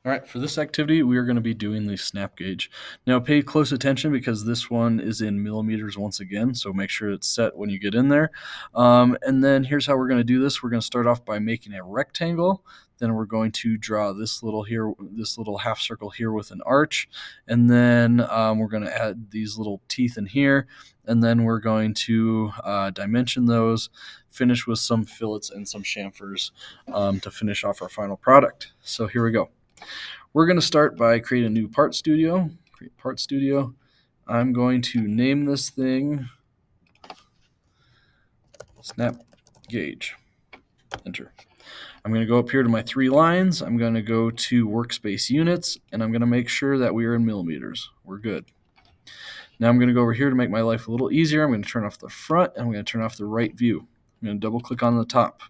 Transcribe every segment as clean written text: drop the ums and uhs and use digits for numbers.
All right, for this activity, we are going to be doing the snap gauge. Now, pay close attention because this one is in millimeters once again, so make sure it's set when you get in there. And then here's how we're going to do this. We're going to start off by making a rectangle. Then we're going to draw this little half circle here with an arch. And then we're going to add these little teeth in here. And then we're going to dimension those, finish with some fillets and some chamfers to finish off our final product. So here we go. We're going to start by creating a new part studio. Create part studio. I'm going to name this thing snap gauge. Enter. I'm going to go up here to my 3 lines. I'm going to go to workspace units, and I'm going to make sure that we are in millimeters. We're good. Now I'm going to go over here to make my life a little easier. I'm going to turn off the front, and I'm going to turn off the right view. I'm going to double click on the top.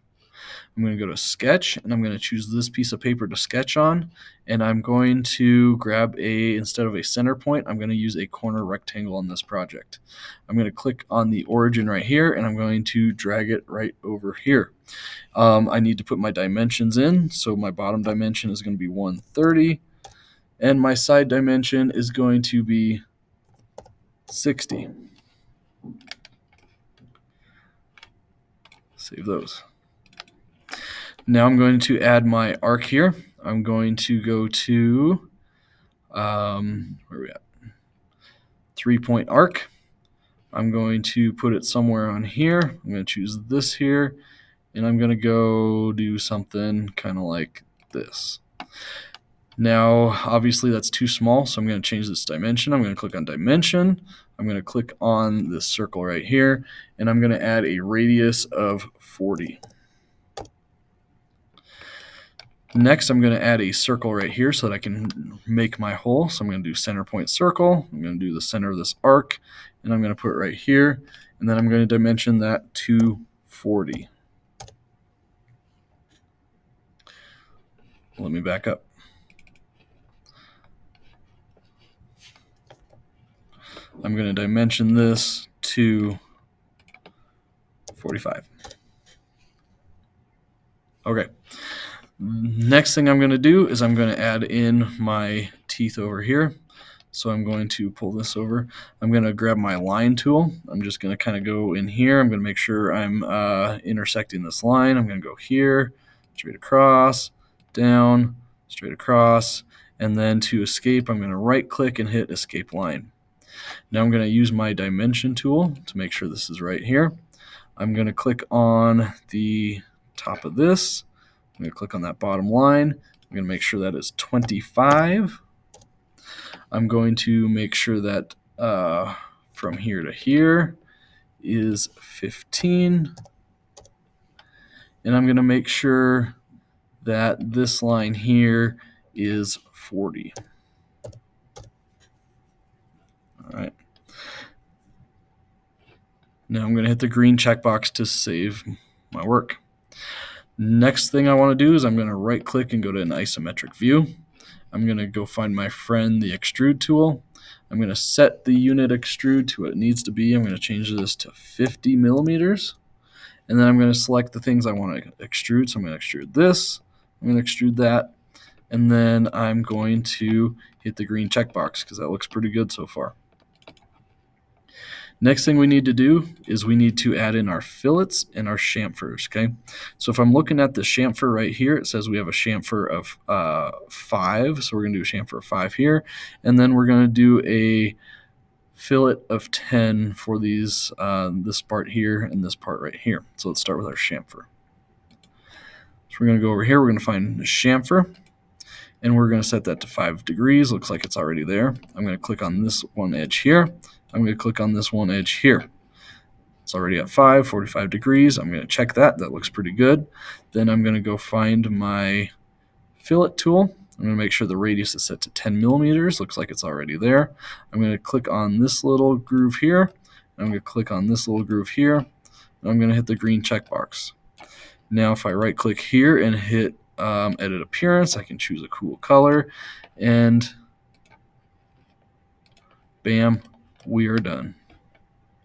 I'm going to go to sketch, and I'm going to choose this piece of paper to sketch on, and I'm going to grab instead of a center point, I'm going to use a corner rectangle on this project. I'm going to click on the origin right here, and I'm going to drag it right over here. I need to put my dimensions in, so my bottom dimension is going to be 130, and my side dimension is going to be 60. Save those. Now I'm going to add my arc here. I'm going to go to, where are we at? 3-point arc. I'm going to put it somewhere on here. I'm going to choose this here, and I'm going to go do something kind of like this. Now, obviously that's too small, so I'm going to change this dimension. I'm going to click on dimension. I'm going to click on this circle right here, and I'm going to add a radius of 40. Next, I'm going to add a circle right here so that I can make my hole. So I'm going to do center point circle. I'm going to do the center of this arc, and I'm going to put it right here. And then I'm going to dimension that to 40. Let me back up. I'm going to dimension this to 45. Okay. Next thing I'm going to do is I'm going to add in my teeth over here. So I'm going to pull this over. I'm going to grab my line tool. I'm just going to kind of go in here. I'm going to make sure I'm intersecting this line. I'm going to go here, straight across, down, straight across, and then to escape, I'm going to right click and hit escape line. Now I'm going to use my dimension tool to make sure this is right here. I'm going to click on the top of this. I'm going to click on that bottom line. I'm going to make sure that is 25. I'm going to make sure that from here to here is 15. And I'm going to make sure that this line here is 40. All right. Now I'm going to hit the green checkbox to save my work. Next thing I want to do is I'm going to right click and go to an isometric view. I'm going to go find my friend, the extrude tool. I'm going to set the unit extrude to what it needs to be. I'm going to change this to 50 millimeters. And then I'm going to select the things I want to extrude. So I'm going to extrude this. I'm going to extrude that. And then I'm going to hit the green checkbox because that looks pretty good so far. Next thing we need to do is we need to add in our fillets and our chamfers, okay? So if I'm looking at the chamfer right here, it says we have a chamfer of 5, so we're going to do a chamfer of 5 here, and then we're going to do a fillet of 10 for these this part here and this part right here. So let's start with our chamfer. So we're going to go over here, we're going to find the chamfer, and we're going to set that to 5 degrees. Looks like it's already there. I'm going to click on this one edge here. I'm going to click on this one edge here. It's already at 45 degrees. I'm going to check that. That looks pretty good. Then I'm going to go find my fillet tool. I'm going to make sure the radius is set to 10 millimeters. Looks like it's already there. I'm going to click on this little groove here. I'm going to click on this little groove here. And I'm going to hit the green checkbox. Now if I right click here and hit edit appearance, I can choose a cool color, and bam, we are done.